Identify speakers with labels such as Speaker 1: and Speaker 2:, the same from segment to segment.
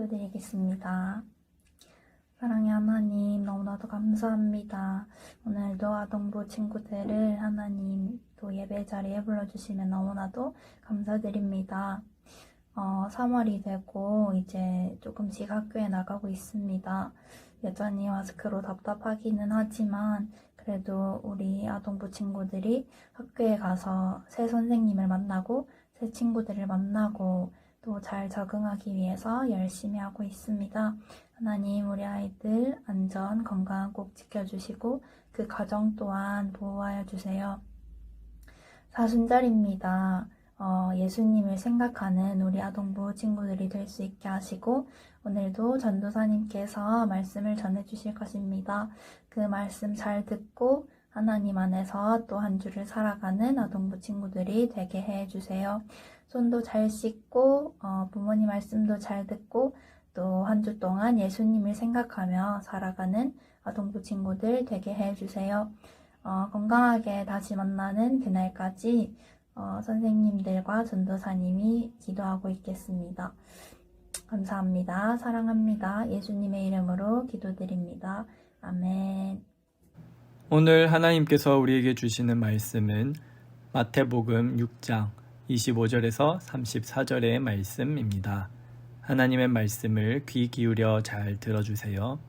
Speaker 1: 기도드리겠습니다. 사랑의 하나님, 너무나도 감사합니다. 오늘도 아동부 친구들을 하나님 또 예배 자리에 불러주시면 너무나도 감사드립니다. 3월이 되고 이제 조금씩 학교에 나가고 있습니다. 여전히 마스크로 답답하기는 하지만 그래도 우리 아동부 친구들이 학교에 가서 새 선생님을 만나고 새 친구들을 만나고 또 잘 적응하기 위해서 열심히 하고 있습니다. 하나님, 우리 아이들 안전, 건강 꼭 지켜주시고 그 가정 또한 보호하여 주세요. 사순절입니다. 예수님을 생각하는 우리 아동부 친구들이 될 수 있게 하시고 오늘도 전도사님께서 말씀을 전해주실 것입니다. 그 말씀 잘 듣고 하나님 안에서 또 한 주를 살아가는 아동부 친구들이 되게 해주세요. 손도 잘 씻고 부모님 말씀도 잘 듣고 또 한 주 동안 예수님을 생각하며 살아가는 아동부 친구들 되게 해주세요. 건강하게 다시 만나는 그날까지 선생님들과 전도사님이 기도하고 있겠습니다. 감사합니다. 사랑합니다. 예수님의 이름으로 기도드립니다. 아멘.
Speaker 2: 오늘 하나님께서 우리에게 주시는 말씀은 마태복음 6장 25절에서 34절의 말씀입니다. 하나님의 말씀을 귀 기울여 잘 들어주세요.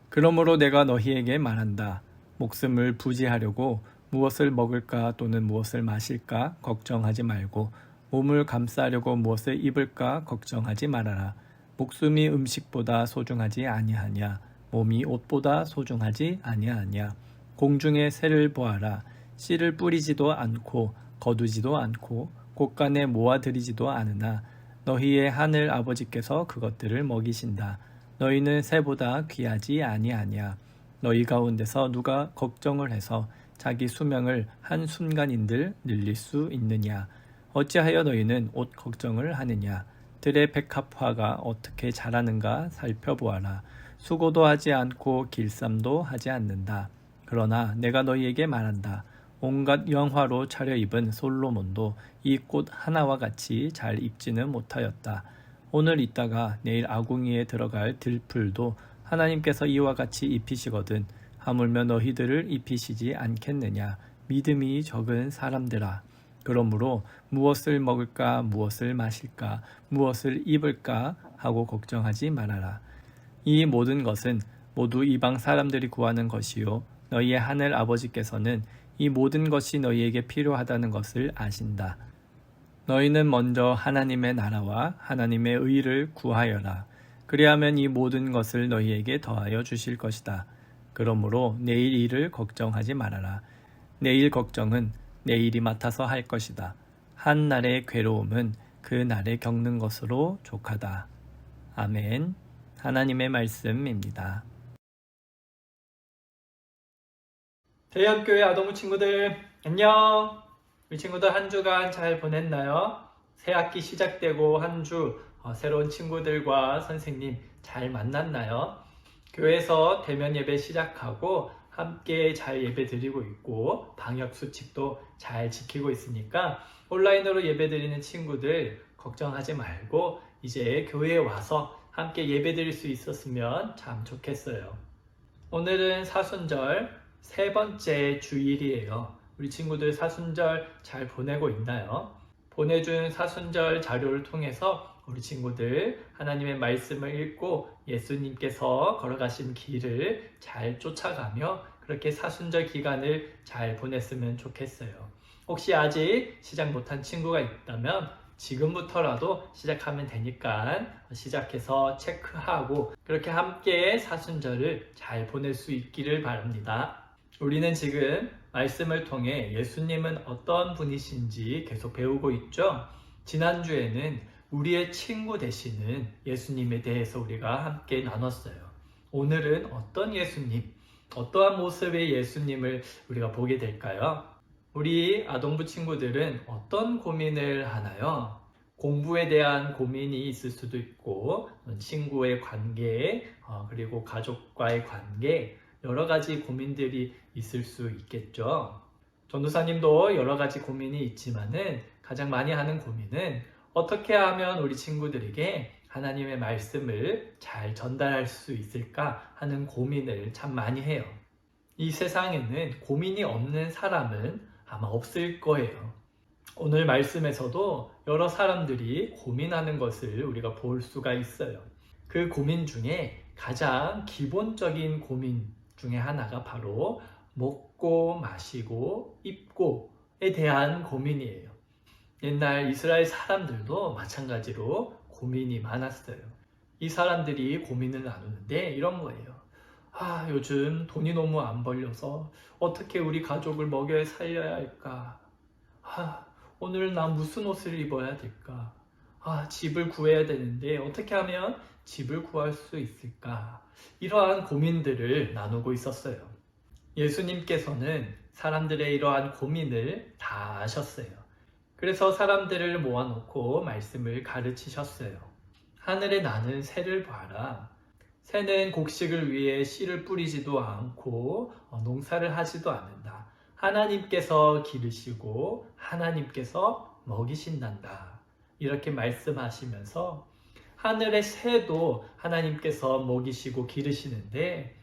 Speaker 2: 그러므로 내가 너희에게 말한다. 목숨을 부지하려고 무엇을 먹을까 또는 무엇을 마실까 걱정하지 말고 몸을 감싸려고 무엇을 입을까 걱정하지 말아라. 목숨이 음식보다 소중하지 아니하냐. 몸이 옷보다 소중하지 아니하냐. 공중의 새를 보아라. 씨를 뿌리지도 않고 거두지도 않고 곳간에 모아들이지도 않으나 너희의 하늘 아버지께서 그것들을 먹이신다. 너희는 새보다 귀하지 아니하냐. 너희 가운데서 누가 걱정을 해서 자기 수명을 한순간인들 늘릴 수 있느냐. 어찌하여 너희는 옷 걱정을 하느냐. 들의 백합화가 어떻게 자라는가 살펴보아라. 수고도 하지 않고 길쌈도 하지 않는다. 그러나 내가 너희에게 말한다. 온갖 영화로 차려입은 솔로몬도 이 꽃 하나와 같이 잘 입지는 못하였다. 오늘 있다가 내일 아궁이에 들어갈 들풀도 하나님께서 이와 같이 입히시거든 하물며 너희들을 입히시지 않겠느냐. 믿음이 적은 사람들아. 그러므로 무엇을 먹을까 무엇을 마실까 무엇을 입을까 하고 걱정하지 말아라. 이 모든 것은 모두 이방 사람들이 구하는 것이요 너희의 하늘 아버지께서는 이 모든 것이 너희에게 필요하다는 것을 아신다. 너희는 먼저 하나님의 나라와 하나님의 의를 구하여라. 그리하면 이 모든 것을 너희에게 더하여 주실 것이다. 그러므로 내일 일을 걱정하지 말아라. 내일 걱정은 내일이 맡아서 할 것이다. 한 날의 괴로움은 그 날에 겪는 것으로 족하다. 아멘. 하나님의 말씀입니다. 대형교회 아동부 친구들 안녕. 우리 친구들 한 주간 잘 보냈나요? 새 학기 시작되고 한 주 새로운 친구들과 선생님 잘 만났나요? 교회에서 대면 예배 시작하고 함께 잘 예배 드리고 있고 방역 수칙도 잘 지키고 있으니까 온라인으로 예배 드리는 친구들 걱정하지 말고 이제 교회에 와서 함께 예배 드릴 수 있었으면 참 좋겠어요. 오늘은 사순절 세 번째 주일이에요. 우리 친구들 사순절 잘 보내고 있나요? 보내준 사순절 자료를 통해서 우리 친구들 하나님의 말씀을 읽고 예수님께서 걸어가신 길을 잘 쫓아가며 그렇게 사순절 기간을 잘 보냈으면 좋겠어요. 혹시 아직 시작 못한 친구가 있다면 지금부터라도 시작하면 되니까 시작해서 체크하고 그렇게 함께 사순절을 잘 보낼 수 있기를 바랍니다. 우리는 지금 말씀을 통해 예수님은 어떤 분이신지 계속 배우고 있죠. 지난주에는 우리의 친구 되시는 예수님에 대해서 우리가 함께 나눴어요. 오늘은 어떤 예수님, 어떠한 모습의 예수님을 우리가 보게 될까요? 우리 아동부 친구들은 어떤 고민을 하나요? 공부에 대한 고민이 있을 수도 있고 친구의 관계, 그리고 가족과의 관계, 여러 가지 고민들이 있을 수 있겠죠. 전도사님도 여러 가지 고민이 있지만은 가장 많이 하는 고민은 어떻게 하면 우리 친구들에게 하나님의 말씀을 잘 전달할 수 있을까 하는 고민을 참 많이 해요. 이 세상에는 고민이 없는 사람은 아마 없을 거예요. 오늘 말씀에서도 여러 사람들이 고민하는 것을 우리가 볼 수가 있어요. 그 고민 중에 가장 기본적인 고민 중에 하나가 바로 먹고 마시고 입고에 대한 고민이에요. 옛날 이스라엘 사람들도 마찬가지로 고민이 많았어요. 이 사람들이 고민을 나누는데 이런 거예요. 요즘 돈이 너무 안 벌려서 어떻게 우리 가족을 먹여 살려야 할까? 오늘 나 무슨 옷을 입어야 될까? 집을 구해야 되는데 어떻게 하면 집을 구할 수 있을까? 이러한 고민들을 나누고 있었어요. 예수님께서는 사람들의 이러한 고민을 다 아셨어요. 그래서 사람들을 모아놓고 말씀을 가르치셨어요. 하늘에 나는 새를 봐라. 새는 곡식을 위해 씨를 뿌리지도 않고 농사를 하지도 않는다. 하나님께서 기르시고 하나님께서 먹이신단다. 이렇게 말씀하시면서 하늘의 새도 하나님께서 먹이시고 기르시는데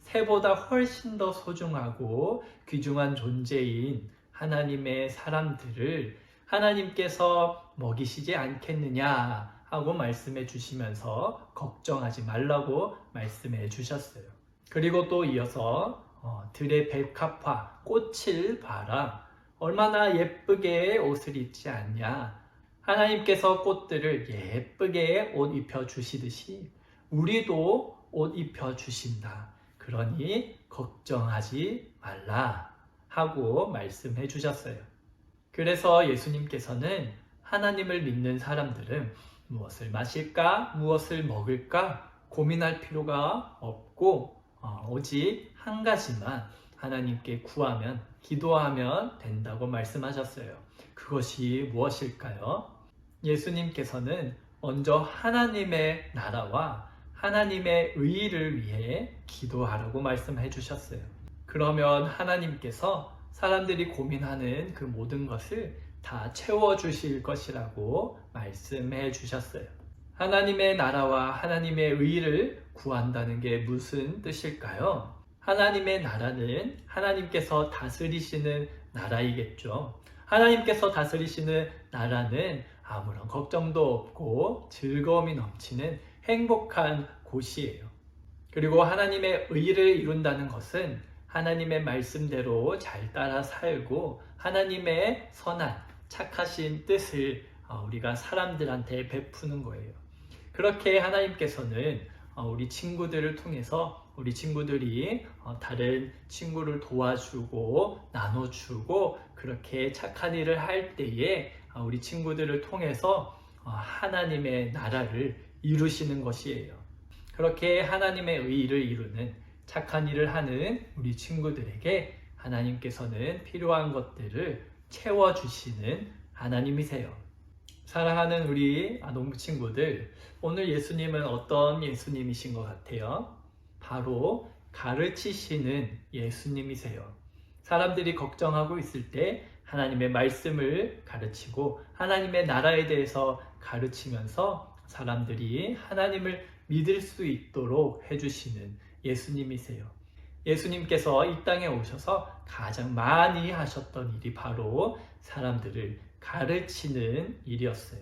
Speaker 2: 새보다 훨씬 더 소중하고 귀중한 존재인 하나님의 사람들을 하나님께서 먹이시지 않겠느냐 하고 말씀해 주시면서 걱정하지 말라고 말씀해 주셨어요. 그리고 또 이어서 들의 백합화, 꽃을 봐라. 얼마나 예쁘게 옷을 입지 않냐. 하나님께서 꽃들을 예쁘게 옷 입혀 주시듯이 우리도 옷 입혀 주신다. 그러니 걱정하지 말라 하고 말씀해 주셨어요. 그래서 예수님께서는 하나님을 믿는 사람들은 무엇을 마실까, 무엇을 먹을까 고민할 필요가 없고 오직 한 가지만 하나님께 구하면, 기도하면 된다고 말씀하셨어요. 그것이 무엇일까요? 예수님께서는 먼저 하나님의 나라와 하나님의 의의를 위해 기도하라고 말씀해 주셨어요. 그러면 하나님께서 사람들이 고민하는 그 모든 것을 다 채워주실 것이라고 말씀해 주셨어요. 하나님의 나라와 하나님의 의의를 구한다는 게 무슨 뜻일까요? 하나님의 나라는 하나님께서 다스리시는 나라이겠죠. 하나님께서 다스리시는 나라는 아무런 걱정도 없고 즐거움이 넘치는 행복한 곳이에요. 그리고 하나님의 의의를 이룬다는 것은 하나님의 말씀대로 잘 따라 살고 하나님의 선한 착하신 뜻을 우리가 사람들한테 베푸는 거예요. 그렇게 하나님께서는 우리 친구들을 통해서 우리 친구들이 다른 친구를 도와주고 나눠주고 그렇게 착한 일을 할 때에 우리 친구들을 통해서 하나님의 나라를 이루시는 것이에요. 그렇게 하나님의 의의를 이루는 착한 일을 하는 우리 친구들에게 하나님께서는 필요한 것들을 채워주시는 하나님이세요. 사랑하는 우리 아동부 친구들, 오늘 예수님은 어떤 예수님이신 것 같아요? 바로 가르치시는 예수님이세요. 사람들이 걱정하고 있을 때 하나님의 말씀을 가르치고 하나님의 나라에 대해서 가르치면서 사람들이 하나님을 믿을 수 있도록 해주시는 예수님이세요. 예수님께서 이 땅에 오셔서 가장 많이 하셨던 일이 바로 사람들을 가르치는 일이었어요.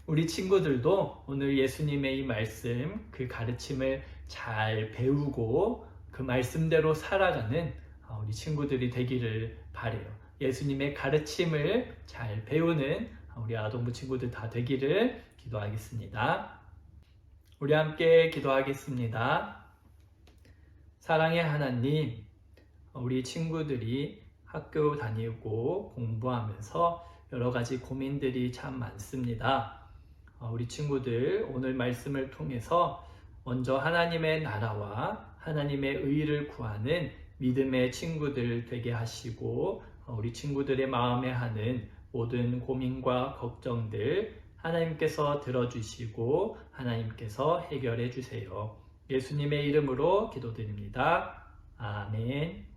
Speaker 2: 우리 친구들도 오늘 예수님의 이 말씀, 그 가르침을 잘 배우고 그 말씀대로 살아가는 우리 친구들이 되기를 바라요. 예수님의 가르침을 잘 배우는 우리 아동부 친구들 다 되기를 기도하겠습니다. 우리 함께 기도하겠습니다. 사랑의 하나님, 우리 친구들이 학교 다니고 공부하면서 여러 가지 고민들이 참 많습니다. 우리 친구들 오늘 말씀을 통해서 먼저 하나님의 나라와 하나님의 의의를 구하는 믿음의 친구들 되게 하시고 우리 친구들의 마음에 하는 모든 고민과 걱정들 하나님께서 들어주시고 하나님께서 해결해 주세요. 예수님의 이름으로 기도드립니다. 아멘.